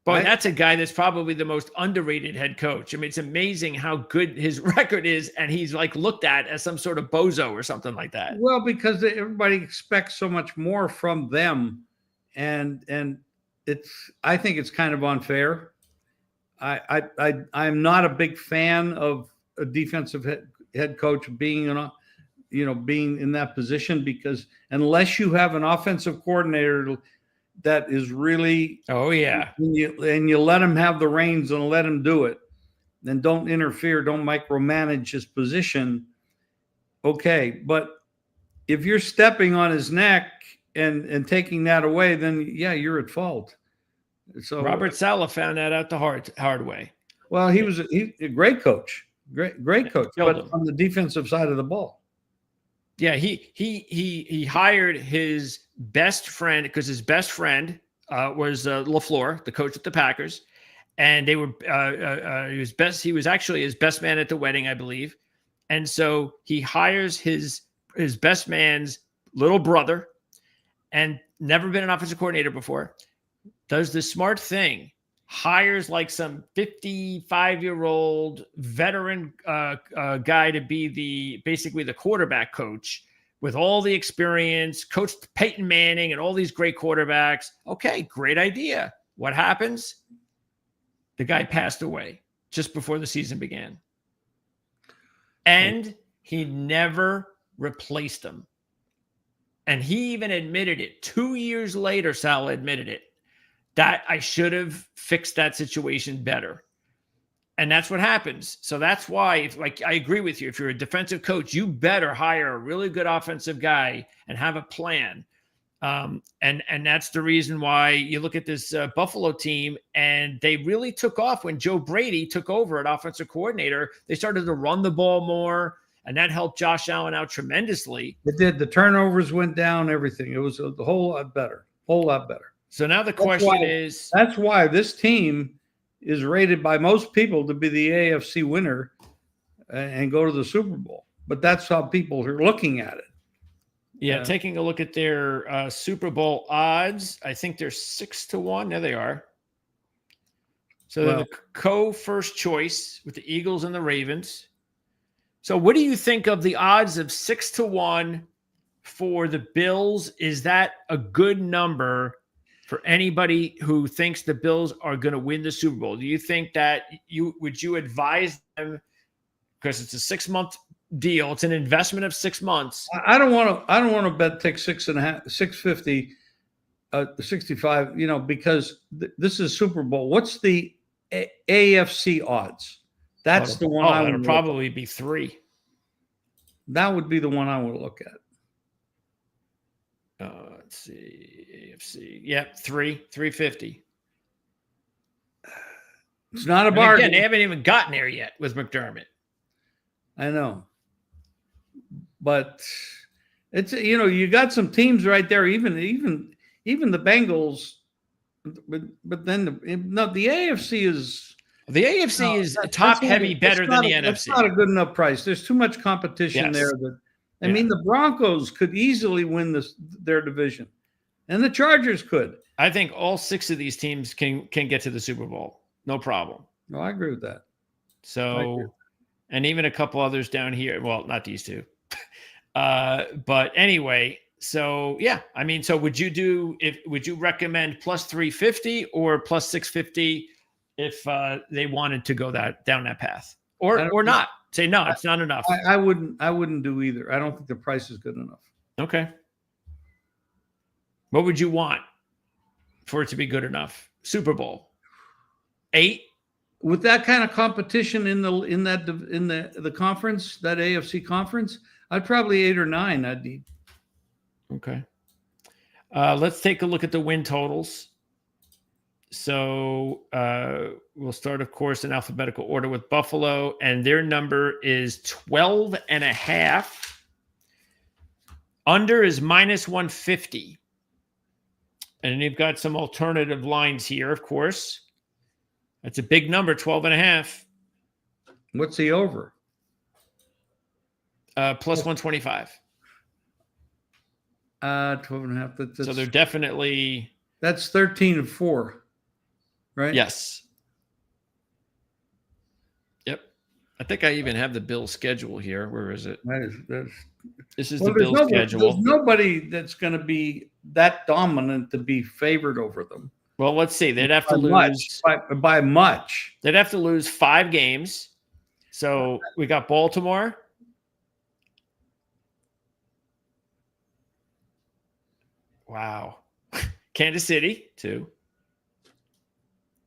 But that's a guy that's probably the most underrated head coach. I mean, it's amazing how good his record is, and he's like looked at as some sort of bozo or something like that. Well, because everybody expects so much more from them, and I think it's kind of unfair. I'm not a big fan of a defensive head coach being being in that position, because unless you have an offensive coordinator that is really, and you let him have the reins and let him do it, then don't interfere, don't micromanage his position. Okay, but if you're stepping on his neck and taking that away, then you're at fault. So Robert Saleh found that out the hard way. Well, he's a great coach. Great coach, but on the defensive side of the ball. Yeah, he hired his best friend, because his best friend was LaFleur, the coach at the Packers, and they were he was actually his best man at the wedding, I believe. And so he hires his best man's little brother, and never been an offensive coordinator before. Does the smart thing, hires like some 55-year-old veteran guy to be basically the quarterback coach with all the experience, coached Peyton Manning and all these great quarterbacks. Okay, great idea. What happens? The guy passed away just before the season began. And he never replaced him. And he even admitted it. 2 years later, Saleh admitted it, that I should have fixed that situation better. And that's what happens. So that's why, I agree with you. If you're a defensive coach, you better hire a really good offensive guy and have a plan. And that's the reason why you look at this Buffalo team, and they really took off when Joe Brady took over at offensive coordinator. They started to run the ball more, and that helped Josh Allen out tremendously. It did. The turnovers went down, everything. It was a whole lot better. So now the question is... That's why this team is rated by most people to be the AFC winner and go to the Super Bowl. But that's how people are looking at it. Yeah, taking a look at their Super Bowl odds, I think they're 6-1. There they are. So they're the co-first choice with the Eagles and the Ravens. So what do you think of the odds of 6-1 for the Bills? Is that a good number for anybody who thinks the Bills are going to win the Super Bowl? Do you think that would you advise them, because it's a 6-month deal, it's an investment of 6 months? I don't want to bet take 6.5, 650, 65, because this is Super Bowl. What's the AFC odds? That's the one. It'll probably be 3. That would be the one I would look at. Let's see, AFC. Yep, 350. It's not a bargain. Again, they haven't even gotten there yet with McDermott. I know, but it's you got some teams right there. Even the Bengals, but then the AFC is. The AFC is top heavy, better than the NFC. It's not a good enough price. There's too much competition there. I mean, the Broncos could easily win their division, and the Chargers could. I think all 6 of these teams can get to the Super Bowl, no problem. No, I agree with that. So, and even a couple others down here. Well, not these 2, but anyway. So yeah, I mean, so would you recommend plus 350 or plus 650 if they wanted to go down that path, or not? Say no, it's not enough. I wouldn't do either. I don't think the price is good enough. Okay. What would you want for it to be good enough? Super Bowl 8? With that kind of competition in the conference, that AFC conference, I'd probably 8 or 9. I'd need. Okay. Let's take a look at the win totals. So we'll start, of course, in alphabetical order with Buffalo, and their number is 12.5. Under is -150. And you've got some alternative lines here, of course. That's a big number, 12.5. What's the over? +125. 12.5. So they're definitely. That's 13-4. Right? Yes. Yep. I think I even have the Bills schedule here. Where is it? This is the Bills schedule. There's nobody that's going to be that dominant to be favored over them. Well, let's see. They'd have to lose by much. They'd have to lose 5 games. So we got Baltimore. Wow. Kansas City, 2.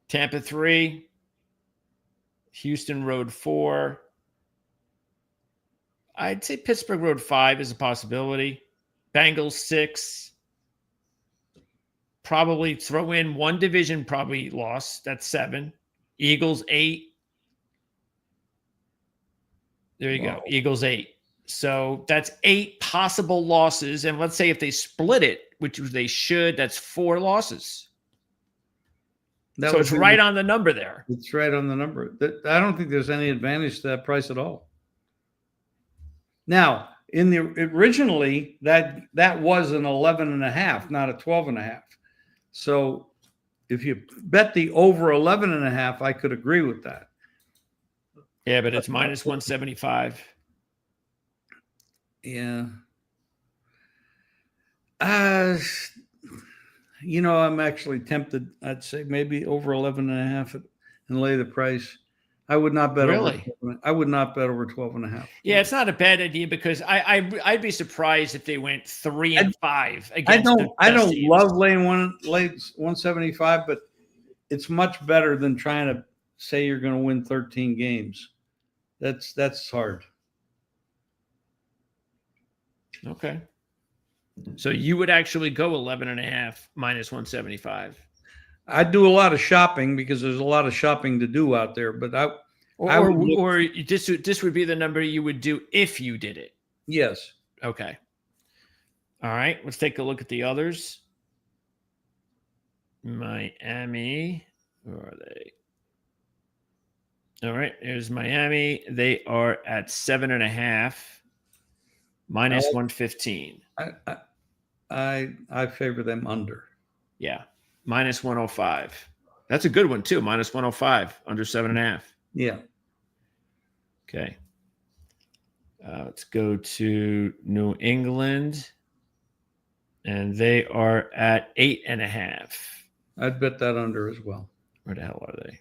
Tampa, 3. Houston Road, 4. I'd say Pittsburgh Road, 5 is a possibility. Bengals, 6. Probably throw in one division probably lost. That's 7. Eagles, 8. There you go. Eagles, 8. So that's 8 possible losses. And let's say if they split it, which they should, that's 4 losses. So it's right on the number there. It's right on the number. I don't think there's any advantage to that price at all. Now, originally that was an 11.5, not a 12.5. So if you bet the over 11.5, I could agree with that. Yeah, but it's -175. Yeah. I'm actually tempted. I'd say maybe over 11.5 and lay the price. I would not bet over 12.5. Yeah, it's not a bad idea because I'd be surprised if they went 3-5 against. I don't love laying 175, but it's much better than trying to say you're going to win 13 games. That's hard. Okay. So you would actually go 11.5 -175. I do a lot of shopping because there's a lot of shopping to do out there, but this would be the number you would do if you did it. Yes. Okay. All right. Let's take a look at the others. Miami. Where are they? All right. Here's Miami. They are at 7.5 -115. I favor them under. Yeah. -105. That's a good one too. -105 under 7.5. Yeah. Okay. Let's go to New England, and they are at 8.5. I'd bet that under as well. Where the hell are they?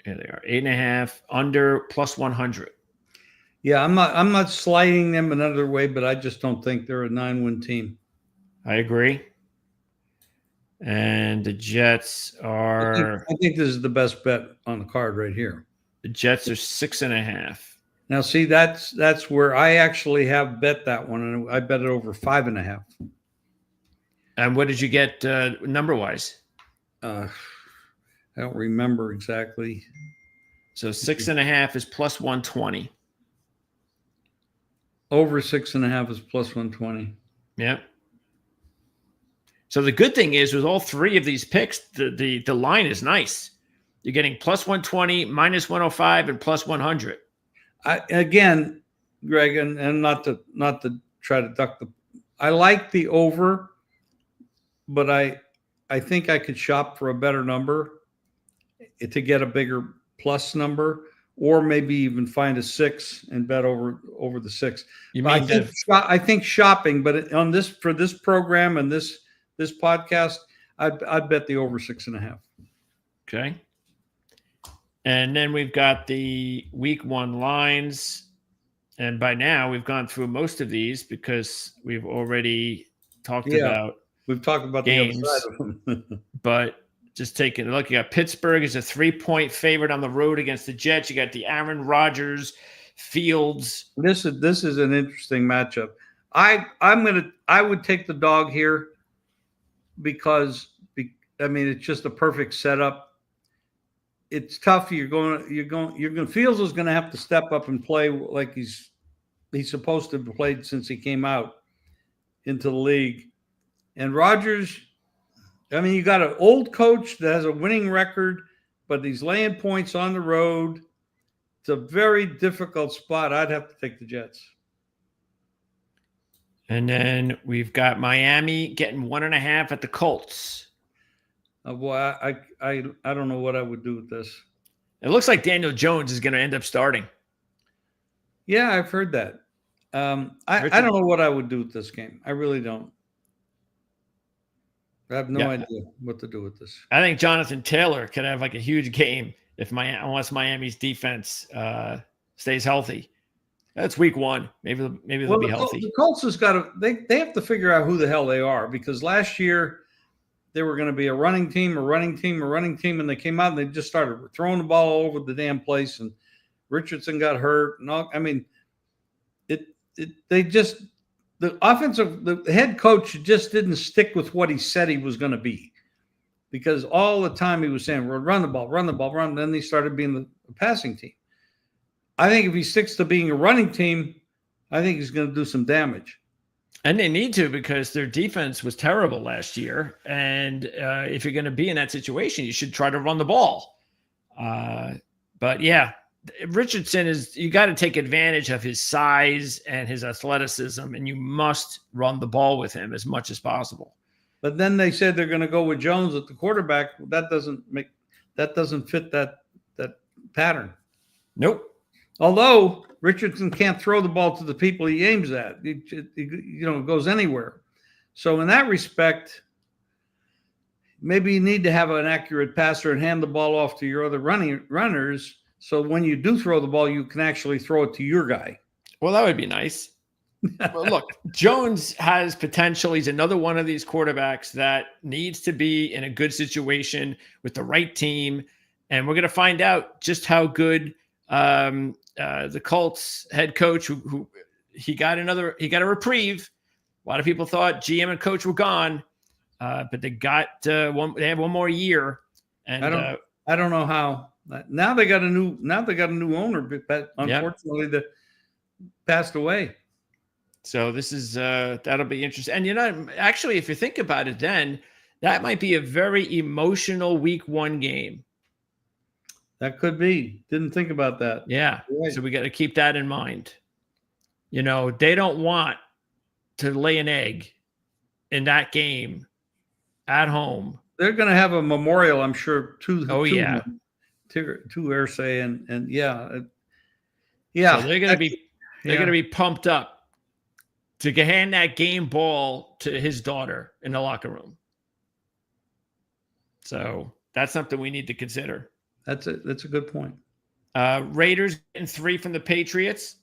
Here they are, 8.5 under +100. Yeah, I'm not sliding them another way, but I just don't think they're a 9-win team. I agree. And the Jets are. I think this is the best bet on the card right here. The Jets are 6.5. Now, see, that's where I actually have bet that one, and I bet it over 5.5. And what did you get number wise? I don't remember exactly. So 6.5 is +120. Over 6.5 is +120. Yep. So the good thing is with all 3 of these picks, the line is nice. You're getting +120, -105, and +100. Again, Greg, and not to try to duck I like the over, but I think I could shop for a better number to get a bigger plus number, or maybe even find a 6 and bet over the 6. You mean I think shopping, but for this program and this podcast, I'd bet the over 6.5. Okay. And then we've got the week 1 lines. And by now we've gone through most of these because we've already talked about we've talked about games. The other side of them. But just taking a look, you got Pittsburgh is a 3-point favorite on the road against the Jets. You got the Aaron Rodgers, Fields. This is an interesting matchup. I would take the dog here because I mean it's just a perfect setup. It's tough. Fields is going to have to step up and play like he's supposed to have played since he came out into the league. And Rodgers, I mean, you got an old coach that has a winning record, but he's laying points on the road. It's a very difficult spot. I'd have to take the Jets. And then we've got Miami getting 1.5 at the Colts. Boy, I don't know what I would do with this. It looks like Daniel Jones is going to end up starting. Yeah, I've heard that. I don't know what I would do with this game. I really don't. I have no idea what to do with this. I think Jonathan Taylor could have like a huge game unless Miami's defense stays healthy. That's week 1. Maybe they'll be healthy. The Colts has got to they have to figure out who the hell they are, because last year they were going to be a running team, and they came out and they just started throwing the ball all over the damn place, and Richardson got hurt. And all, I mean, the head coach just didn't stick with what he said he was going to be, because all the time he was saying, "We'll run the ball, run the ball, run." And then he started being the passing team. I think if he sticks to being a running team, I think he's going to do some damage. And they need to, because their defense was terrible last year. And if you're going to be in that situation, you should try to run the ball. But yeah, Richardson you got to take advantage of his size and his athleticism, and you must run the ball with him as much as possible. But then they said they're going to go with Jones at the quarterback. That doesn't fit that pattern. Nope. Although Richardson can't throw the ball to the people he aims at, it goes anywhere. So in that respect, maybe you need to have an accurate passer and hand the ball off to your other runners. So when you do throw the ball, you can actually throw it to your guy. Well, that would be nice. Well, look, Jones has potential. He's another one of these quarterbacks that needs to be in a good situation with the right team. And we're going to find out just how good the Colts head coach, who he got a reprieve. A lot of people thought GM and coach were gone, but they got they have one more year. And I don't know how. Now they got a new owner, but unfortunately that passed away. So this is that'll be interesting. And actually, if you think about it, then that might be a very emotional week 1 game. That could be. Didn't think about that. Yeah. Right. So we got to keep that in mind. They don't want to lay an egg in that game at home. They're going to have a memorial, I'm sure, to Irsay and yeah. So they're going to be pumped up to hand that game ball to his daughter in the locker room. So that's something we need to consider. That's a good point. Raiders getting 3 from the Patriots.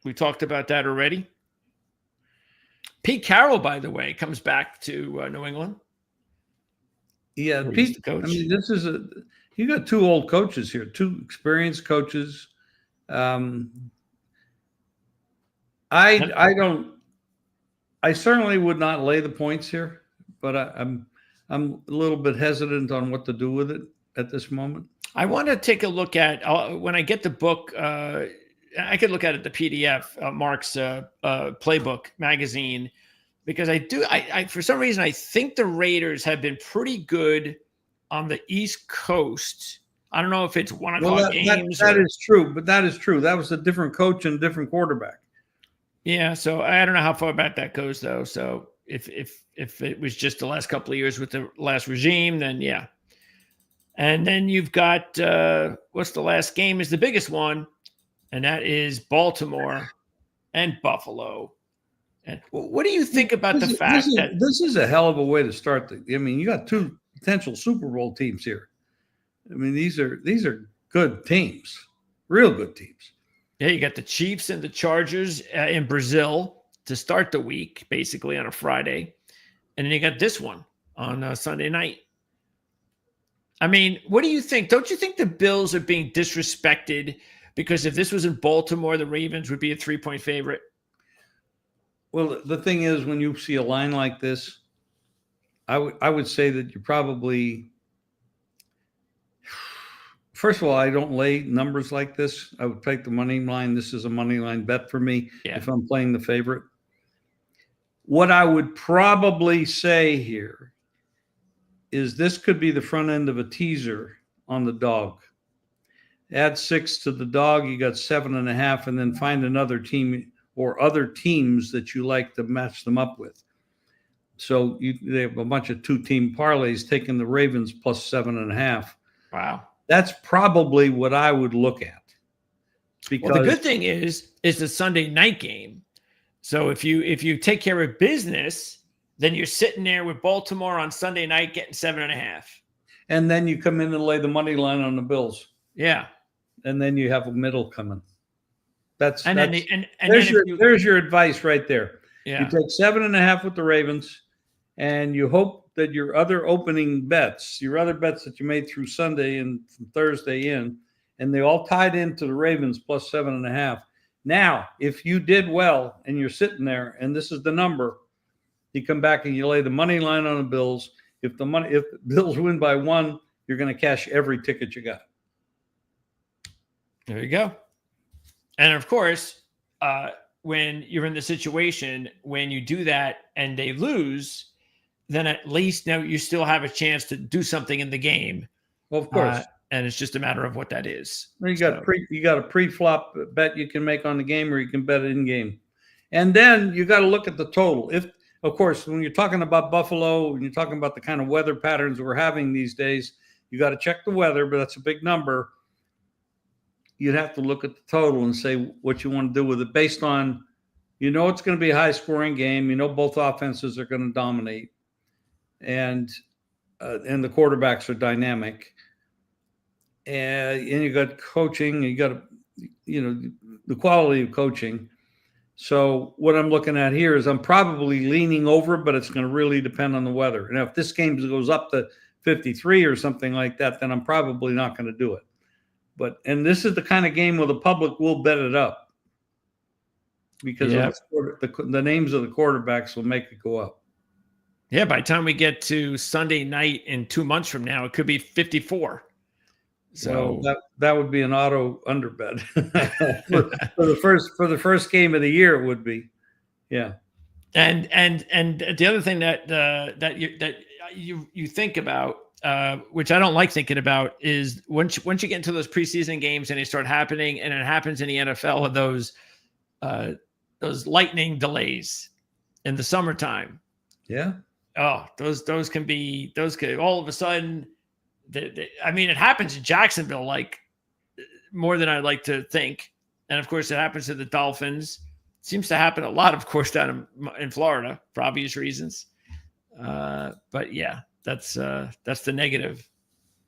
We talked about that already. Pete Carroll, by the way, comes back to New England. Yeah, Pete. I mean, you got 2 old coaches here, 2 experienced coaches. I certainly would not lay the points here, but I'm a little bit hesitant on what to do with it at this moment. I want to take a look at when I get the book. I could look at it, the PDF, Mark's playbook magazine, because I for some reason I think the Raiders have been pretty good on the East Coast. I don't know if it's 1 o'clock games. That is true, but that is true. That was a different coach and different quarterback. Yeah, so I don't know how far back that goes though. So if it was just the last couple of years with the last regime, then yeah. And then you've got what's the last game is the biggest one, and that is Baltimore and Buffalo. And what do you think about the fact that this is a hell of a way to start? You got 2 potential Super Bowl teams here. I mean, these are good teams, real good teams. Yeah, you got the Chiefs and the Chargers in Brazil to start the week, basically on a Friday, and then you got this one on Sunday night. I mean, what do you think? Don't you think the Bills are being disrespected? Because if this was in Baltimore, the Ravens would be a 3-point favorite. Well, the thing is, when you see a line like this, I would say that you probably, first of all, I don't lay numbers like this. I would take the money line. This is a money line bet for me if I'm playing the favorite. What I would probably say here is this could be the front end of a teaser on the dog. Add 6 to the dog, you got 7.5, and then find another team or other teams that you like to match them up with. So they have a bunch of 2-team parlays taking the Ravens plus 7.5. Wow. That's probably what I would look at. Because the good thing is the Sunday night game. So if you take care of business, then you're sitting there with Baltimore on Sunday night getting 7.5. And then you come in and lay the money line on the Bills. Yeah. And then you have a middle coming. There's your advice right there. Yeah. You take 7.5 with the Ravens, and you hope that your other opening bets, your other bets that you made through Sunday and from Thursday in, and they all tied into the Ravens plus 7.5. Now, if you did well and you're sitting there and this is the number, you come back and you lay the money line on the Bills. If the Bills win by 1, you're going to cash every ticket you got. There you go. And of course, when you're in the situation, when you do that and they lose, then at least now you still have a chance to do something in the game. Well, of course. And it's just a matter of what that is. You got a pre-flop bet you can make on the game, or you can bet it in game. And then you got to look at the total. If, of course, when you're talking about Buffalo, when you're talking about the kind of weather patterns we're having these days, you got to check the weather, but that's a big number. You'd have to look at the total and say what you want to do with it based on, it's going to be a high-scoring game. Both offenses are going to dominate, and the quarterbacks are dynamic. And you got coaching, you got the quality of coaching. So what I'm looking at here is I'm probably leaning over, but it's going to really depend on the weather. Now, if this game goes up to 53 or something like that, then I'm probably not going to do it. And this is the kind of game where the public will bet it up because the names of the quarterbacks will make it go up. Yeah, by the time we get to Sunday night in 2 months from now, it could be 54. So that would be an auto underbet for the first game of the year. It would be, yeah. And the other thing that you think about, which I don't like thinking about, is once you get into those preseason games and they start happening, and it happens in the NFL, those lightning delays in the summertime. Yeah. Oh, those could all of a sudden. It happens in Jacksonville like more than I'd like to think, and of course it happens to the Dolphins. It seems to happen a lot, of course, down in Florida for obvious reasons. But yeah, that's the negative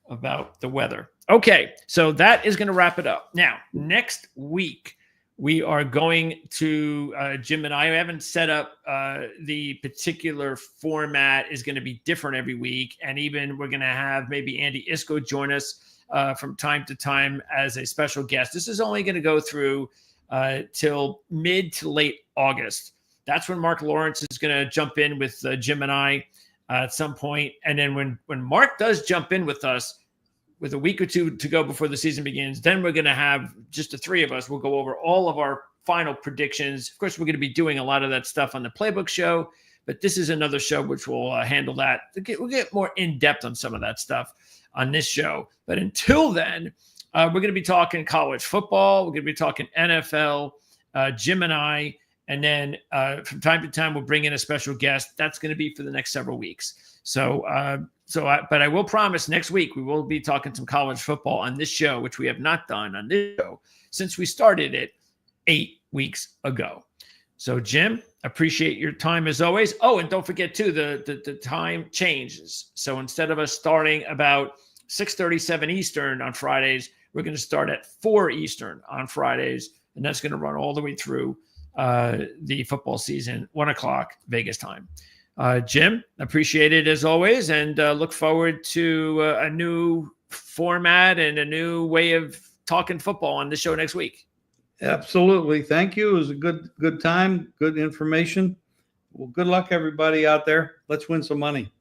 about the weather. Okay, so that is going to wrap it up. Now, next week we are going to Jim and I haven't set up the particular format is going to be different every week. And even we're going to have maybe Andy Isco join us from time to time as a special guest. This is only going to go through till mid to late August. That's when Mark Lawrence is going to jump in with Jim and I at some point. And then when Mark does jump in with us, with a week or two to go before the season begins, then we're going to have just the three of us. We'll go over all of our final predictions. Of course, we're going to be doing a lot of that stuff on the Playbook Show, but this is another show which will handle that. We'll get more in-depth on some of that stuff on this show. But until then, we're going to be talking college football. We're going to be talking NFL, Jim and I, and then from time to time, we'll bring in a special guest. That's going to be for the next several weeks. But I will promise next week we will be talking some college football on this show, which we have not done on this show since we started it 8 weeks ago. So, Jim, appreciate your time as always. Oh, and don't forget too, the time changes. So instead of us starting about 6:37 Eastern on Fridays, we're going to start at 4 Eastern on Fridays, and that's going to run all the way through the football season, 1 o'clock Vegas time. Jim, appreciate it as always, and look forward to a new format and a new way of talking football on the show next week. Absolutely. Thank you. It was a good time, good information. Well, good luck, everybody out there. Let's win some money.